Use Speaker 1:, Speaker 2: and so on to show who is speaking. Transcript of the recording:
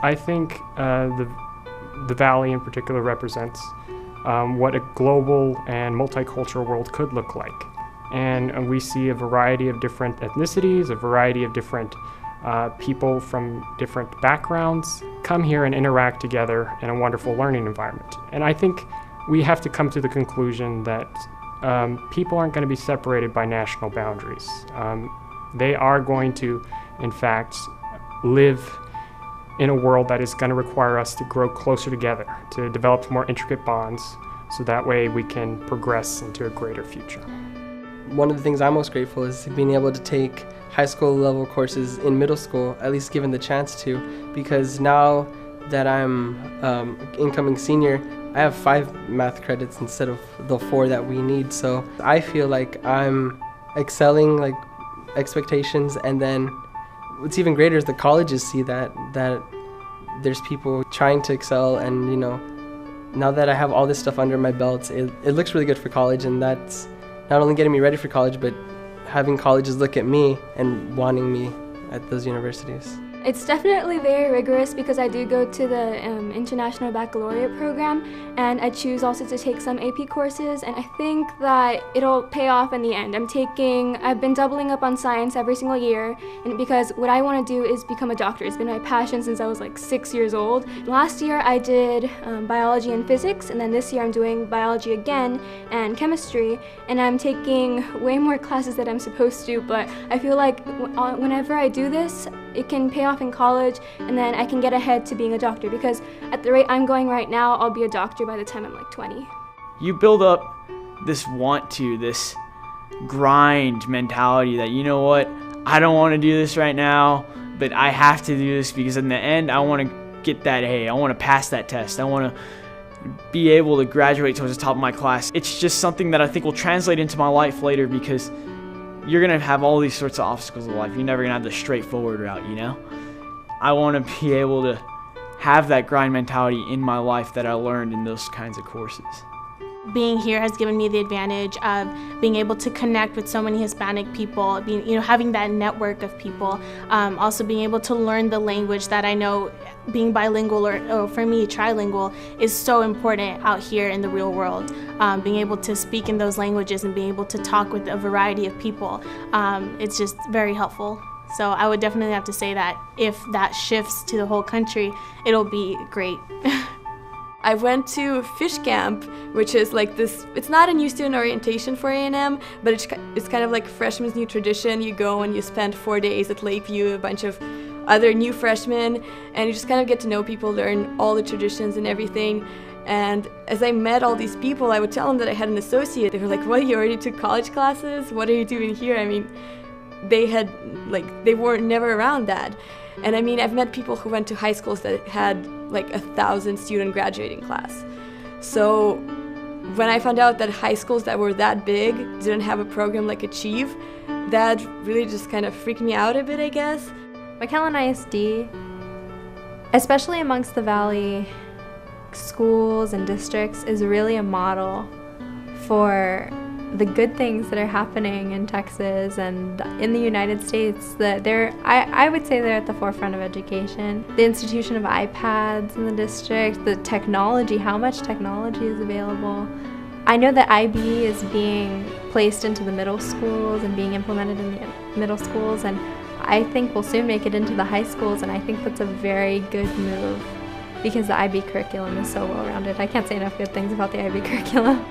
Speaker 1: I think the Valley in particular represents what a global and multicultural world could look like. And we see a variety of different ethnicities, a variety of different people from different backgrounds come here and interact together in a wonderful learning environment. And I think we have to come to the conclusion that people aren't going to be separated by national boundaries. They are going to, in fact, live in a world that is going to require us to grow closer together, to develop more intricate bonds, so that way we can progress into a greater future.
Speaker 2: One of the things I'm most grateful is being able to take high school level courses in middle school, at least given the chance to, because now that I'm incoming senior, I have 5 math credits instead of the 4 that we need. So I feel like I'm excelling like expectations, and then what's even greater is the colleges see that there's people trying to excel, and you know, now that I have all this stuff under my belt, it looks really good for college, and that's not only getting me ready for college, but having colleges look at me and wanting me at those universities.
Speaker 3: It's definitely very rigorous because I do go to the International Baccalaureate program, and I choose also to take some AP courses, and I think that it'll pay off in the end. I've been doubling up on science every single year, and because what I want to do is become a doctor. It's been my passion since I was like 6 years old. Last year I did biology and physics, and then this year I'm doing biology again and chemistry, and I'm taking way more classes than I'm supposed to, but I feel like whenever I do this, it can pay off in college, and then I can get ahead to being a doctor, because at the rate I'm going right now, I'll be a doctor by the time I'm like 20.
Speaker 4: You build up this this grind mentality that, you know what, I don't want to do this right now, but I have to do this because in the end, I want to get that A. I want to pass that test. I want to be able to graduate towards the top of my class. It's just something that I think will translate into my life later, because you're going to have all these sorts of obstacles in life. You're never going to have the straightforward route, you know? I want to be able to have that grind mentality in my life that I learned in those kinds of courses.
Speaker 5: Being here has given me the advantage of being able to connect with so many Hispanic people, having that network of people, also being able to learn the language that I know being bilingual or for me trilingual is so important out here in the real world. Being able to speak in those languages and being able to talk with a variety of people, it's just very helpful. So I would definitely have to say that if that shifts to the whole country, it'll be great.
Speaker 6: I went to fish camp, which is like this, it's not a new student orientation for A&M, but it's kind of like freshman's new tradition. You go and you spend 4 days at Lakeview, a bunch of other new freshmen, and you just kind of get to know people, learn all the traditions and everything. And as I met all these people, I would tell them that I had an associate. They were like, what, you already took college classes? What are you doing here? I mean, they weren't never around that. And I mean, I've met people who went to high schools that had like 1,000 student graduating class. So when I found out that high schools that were that big didn't have a program like Achieve, that really just kind of freaked me out a bit, I guess.
Speaker 7: McAllen ISD, especially amongst the Valley schools and districts, is really a model for the good things that are happening in Texas and in the United States. That I would say they're at the forefront of education. The institution of iPads in the district, the technology, how much technology is available. I know that IB is being placed into the middle schools and being implemented in the middle schools, and I think we'll soon make it into the high schools, and I think that's a very good move because the IB curriculum is so well-rounded. I can't say enough good things about the IB curriculum.